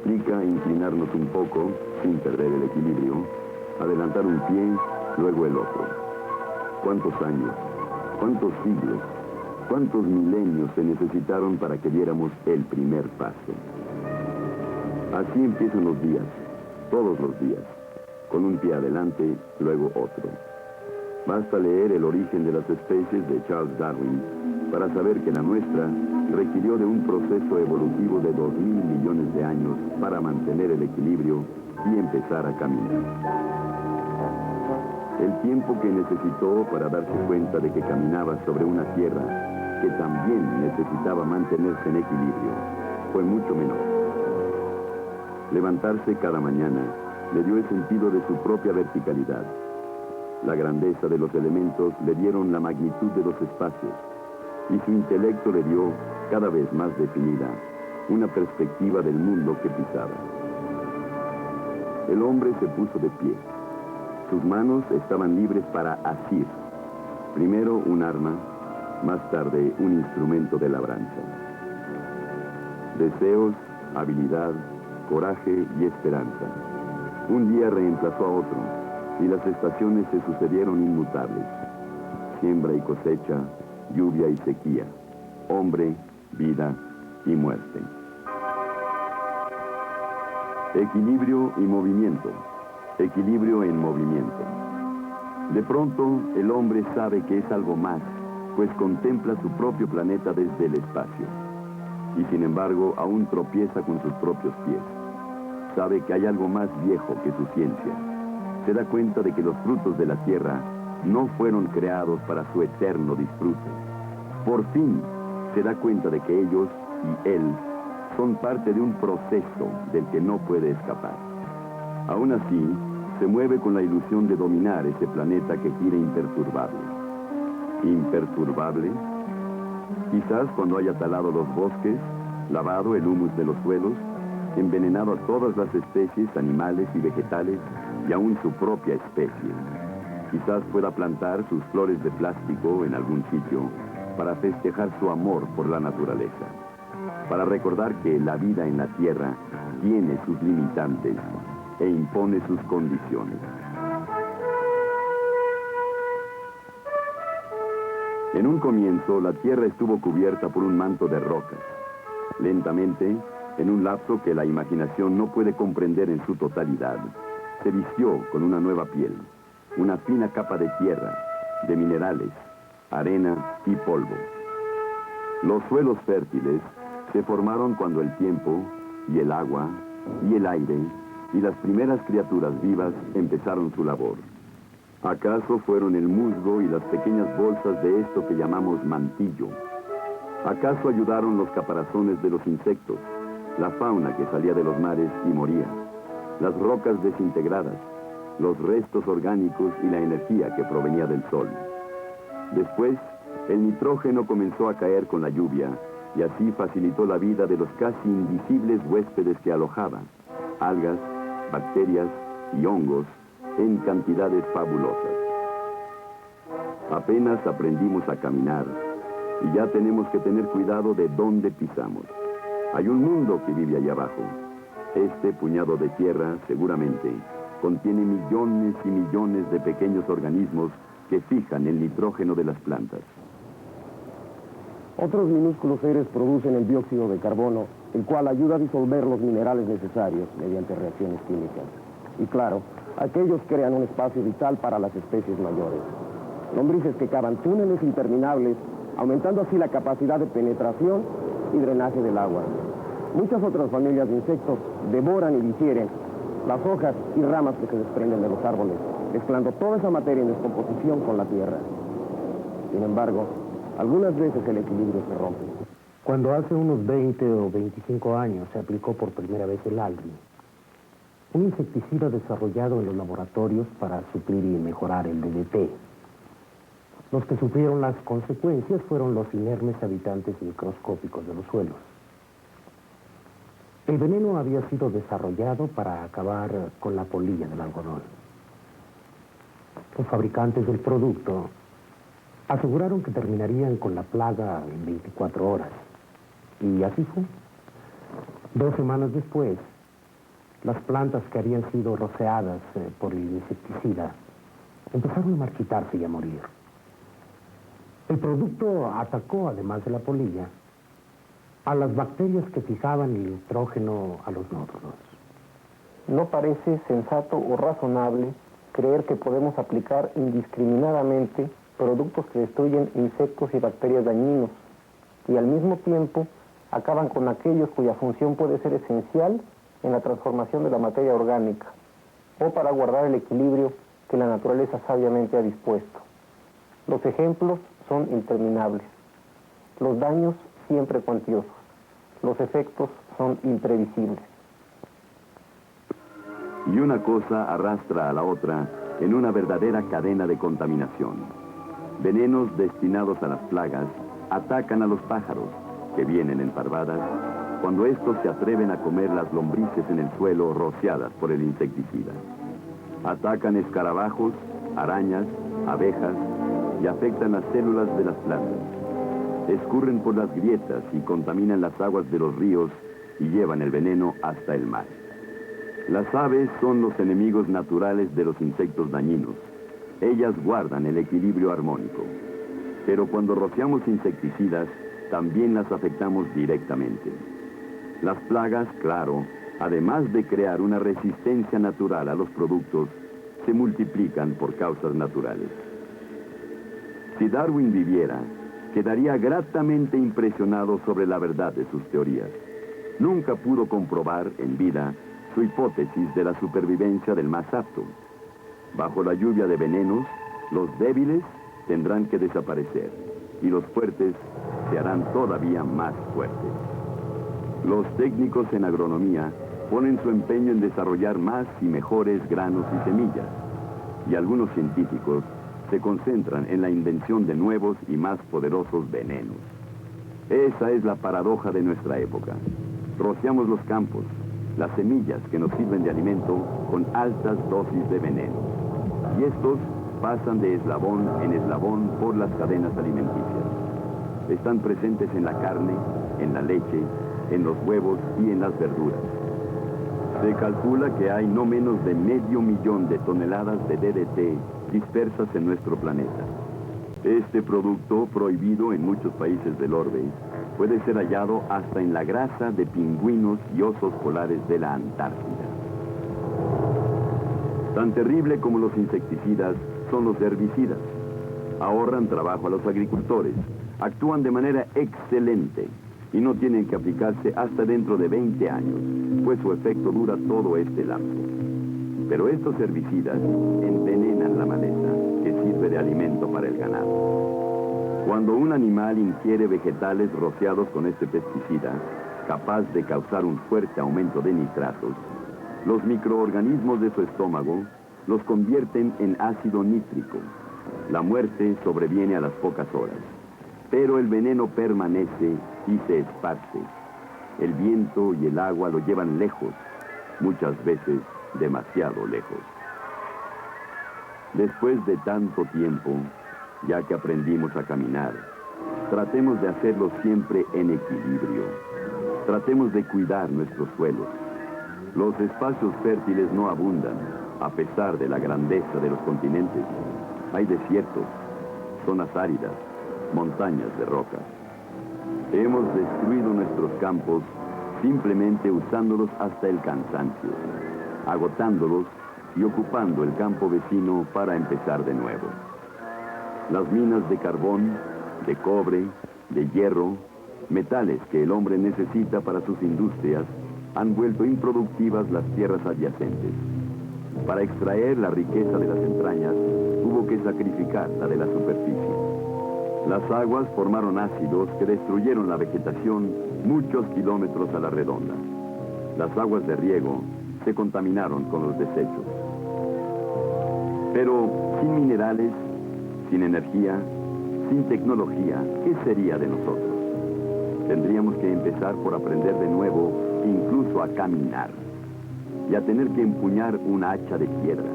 implica inclinarnos un poco, sin perder el equilibrio, adelantar un pie, luego el otro. ¿Cuántos años, cuántos siglos, cuántos milenios se necesitaron para que diéramos el primer paso? Así empiezan los días, todos los días, con un pie adelante, luego otro. Basta leer El origen de las especies de Charles Darwin para saber que la nuestra requirió de un proceso evolutivo de 2.000 millones de años para mantener el equilibrio y empezar a caminar. El tiempo que necesitó para darse cuenta de que caminaba sobre una tierra que también necesitaba mantenerse en equilibrio fue mucho menor. Levantarse cada mañana le dio el sentido de su propia verticalidad. La grandeza de los elementos le dieron la magnitud de los espacios, y su intelecto le dio, cada vez más definida, una perspectiva del mundo que pisaba. El hombre se puso de pie. Sus manos estaban libres para asir. Primero un arma, más tarde un instrumento de labranza. Deseos, habilidad, coraje y esperanza. Un día reemplazó a otro, y las estaciones se sucedieron inmutables. Siembra y cosecha, lluvia y sequía, hombre, vida y muerte. Equilibrio y movimiento, equilibrio en movimiento. De pronto, el hombre sabe que es algo más, pues contempla su propio planeta desde el espacio. Y sin embargo, aún tropieza con sus propios pies. Sabe que hay algo más viejo que su ciencia. Se da cuenta de que los frutos de la tierra no fueron creados para su eterno disfrute. Por fin, se da cuenta de que ellos y él son parte de un proceso del que no puede escapar. Aún así, se mueve con la ilusión de dominar ese planeta que gira imperturbable. ¿Imperturbable? Quizás cuando haya talado los bosques, lavado el humus de los suelos, envenenado a todas las especies, animales y vegetales, y aún su propia especie. Quizás pueda plantar sus flores de plástico en algún sitio para festejar su amor por la naturaleza, para recordar que la vida en la tierra tiene sus limitantes e impone sus condiciones. En un comienzo, la tierra estuvo cubierta por un manto de rocas. Lentamente, en un lapso que la imaginación no puede comprender en su totalidad, se vistió con una nueva piel, una fina capa de tierra, de minerales, arena y polvo. Los suelos fértiles se formaron cuando el tiempo, y el agua, y el aire, y las primeras criaturas vivas empezaron su labor. ¿Acaso fueron el musgo y las pequeñas bolsas de esto que llamamos mantillo? ¿Acaso ayudaron los caparazones de los insectos, la fauna que salía de los mares y moría, las rocas desintegradas, los restos orgánicos y la energía que provenía del sol? Después, el nitrógeno comenzó a caer con la lluvia y así facilitó la vida de los casi invisibles huéspedes que alojaba, algas, bacterias y hongos en cantidades fabulosas. Apenas aprendimos a caminar y ya tenemos que tener cuidado de dónde pisamos. Hay un mundo que vive allá abajo. Este puñado de tierra, seguramente, contiene millones y millones de pequeños organismos que fijan el nitrógeno de las plantas. Otros minúsculos seres producen el dióxido de carbono, el cual ayuda a disolver los minerales necesarios mediante reacciones químicas. Y claro, aquellos crean un espacio vital para las especies mayores. Lombrices que cavan túneles interminables, aumentando así la capacidad de penetración y drenaje del agua. Muchas otras familias de insectos devoran y digieren las hojas y ramas que se desprenden de los árboles, mezclando toda esa materia en descomposición con la tierra. Sin embargo, algunas veces el equilibrio se rompe. Cuando hace unos 20 o 25 años se aplicó por primera vez el Aldi, un insecticida desarrollado en los laboratorios para suplir y mejorar el DDT. Los que sufrieron las consecuencias fueron los inermes habitantes microscópicos de los suelos. El veneno había sido desarrollado para acabar con la polilla del algodón. Los fabricantes del producto aseguraron que terminarían con la plaga en 24 horas. Y así fue. 2 semanas después, las plantas que habían sido rociadas por el insecticida empezaron a marchitarse y a morir. El producto atacó, además de la polilla, a las bacterias que fijaban el nitrógeno a los nódulos. No parece sensato o razonable creer que podemos aplicar indiscriminadamente productos que destruyen insectos y bacterias dañinos y al mismo tiempo acaban con aquellos cuya función puede ser esencial en la transformación de la materia orgánica o para guardar el equilibrio que la naturaleza sabiamente ha dispuesto. Los ejemplos son interminables, los daños siempre cuantiosos, los efectos son imprevisibles. Y una cosa arrastra a la otra en una verdadera cadena de contaminación. Venenos destinados a las plagas atacan a los pájaros, que vienen en parvadas, cuando estos se atreven a comer las lombrices en el suelo rociadas por el insecticida. Atacan escarabajos, arañas, abejas y afectan las células de las plantas. Escurren por las grietas y contaminan las aguas de los ríos y llevan el veneno hasta el mar. Las aves son los enemigos naturales de los insectos dañinos. Ellas guardan el equilibrio armónico. Pero cuando rociamos insecticidas, también las afectamos directamente. Las plagas, claro, además de crear una resistencia natural a los productos, se multiplican por causas naturales. Si Darwin viviera, quedaría gratamente impresionado sobre la verdad de sus teorías. Nunca pudo comprobar en vida su hipótesis de la supervivencia del más apto. Bajo la lluvia de venenos, los débiles tendrán que desaparecer y los fuertes se harán todavía más fuertes. Los técnicos en agronomía ponen su empeño en desarrollar más y mejores granos y semillas, y algunos científicos se concentran en la invención de nuevos y más poderosos venenos. Esa es la paradoja de nuestra época. Rociamos los campos, las semillas que nos sirven de alimento, con altas dosis de veneno. Y estos pasan de eslabón en eslabón por las cadenas alimenticias. Están presentes en la carne, en la leche, en los huevos y en las verduras. Se calcula que hay no menos de 500,000 de toneladas de DDT dispersas en nuestro planeta. Este producto, prohibido en muchos países del orbe, puede ser hallado hasta en la grasa de pingüinos y osos polares de la Antártida. Tan terrible como los insecticidas son los herbicidas. Ahorran trabajo a los agricultores, actúan de manera excelente y no tienen que aplicarse hasta dentro de 20 años, pues su efecto dura todo este lapso. Pero estos herbicidas envenenan la maleza, que sirve de alimento para el ganado. Cuando un animal ingiere vegetales rociados con este pesticida, capaz de causar un fuerte aumento de nitratos, los microorganismos de su estómago los convierten en ácido nítrico. La muerte sobreviene a las pocas horas, pero el veneno permanece y se esparce. El viento y el agua lo llevan lejos, muchas veces demasiado lejos. Después de tanto tiempo, ya que aprendimos a caminar, tratemos de hacerlo siempre en equilibrio. Tratemos de cuidar nuestros suelos. Los espacios fértiles no abundan, a pesar de la grandeza de los continentes. Hay desiertos, zonas áridas, montañas de roca. Hemos destruido nuestros campos simplemente usándolos hasta el cansancio, agotándolos y ocupando el campo vecino para empezar de nuevo. Las minas de carbón, de cobre, de hierro, metales que el hombre necesita para sus industrias, han vuelto improductivas las tierras adyacentes. Para extraer la riqueza de las entrañas, hubo que sacrificar la de la superficie. Las aguas formaron ácidos que destruyeron la vegetación muchos kilómetros a la redonda. Las aguas de riego se contaminaron con los desechos. Pero sin minerales, sin energía, sin tecnología, ¿qué sería de nosotros? Tendríamos que empezar por aprender de nuevo, incluso a caminar, y a tener que empuñar una hacha de piedra.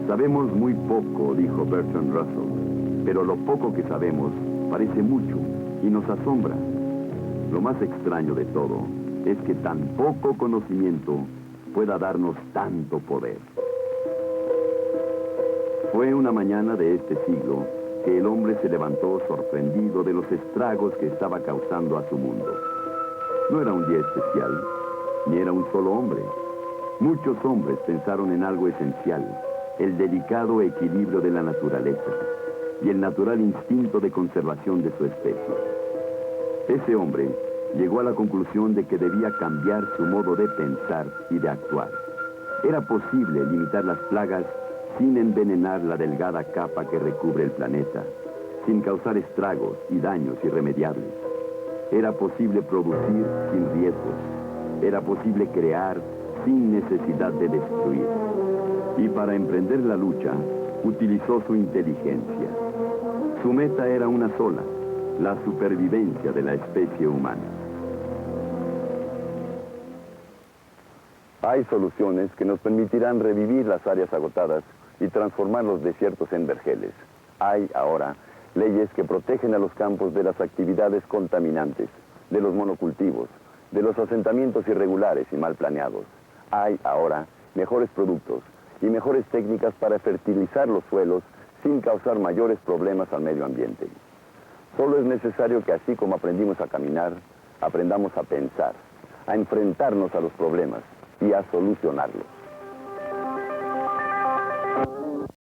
Sabemos muy poco, dijo Bertrand Russell, pero lo poco que sabemos parece mucho y nos asombra. Lo más extraño de todo es que tan poco conocimiento pueda darnos tanto poder. Fue una mañana de este siglo que el hombre se levantó sorprendido de los estragos que estaba causando a su mundo. No era un día especial, ni era un solo hombre. Muchos hombres pensaron en algo esencial, el delicado equilibrio de la naturaleza y el natural instinto de conservación de su especie. Ese hombre llegó a la conclusión de que debía cambiar su modo de pensar y de actuar. Era posible limitar las plagas sin envenenar la delgada capa que recubre el planeta, sin causar estragos y daños irremediables. Era posible producir sin riesgos. Era posible crear sin necesidad de destruir. Y para emprender la lucha, utilizó su inteligencia. Su meta era una sola, la supervivencia de la especie humana. Hay soluciones que nos permitirán revivir las áreas agotadas y transformar los desiertos en vergeles. Hay ahora leyes que protegen a los campos de las actividades contaminantes, de los monocultivos, de los asentamientos irregulares y mal planeados. Hay ahora mejores productos y mejores técnicas para fertilizar los suelos sin causar mayores problemas al medio ambiente. Solo es necesario que así como aprendimos a caminar, aprendamos a pensar, a enfrentarnos a los problemas y a solucionarlos.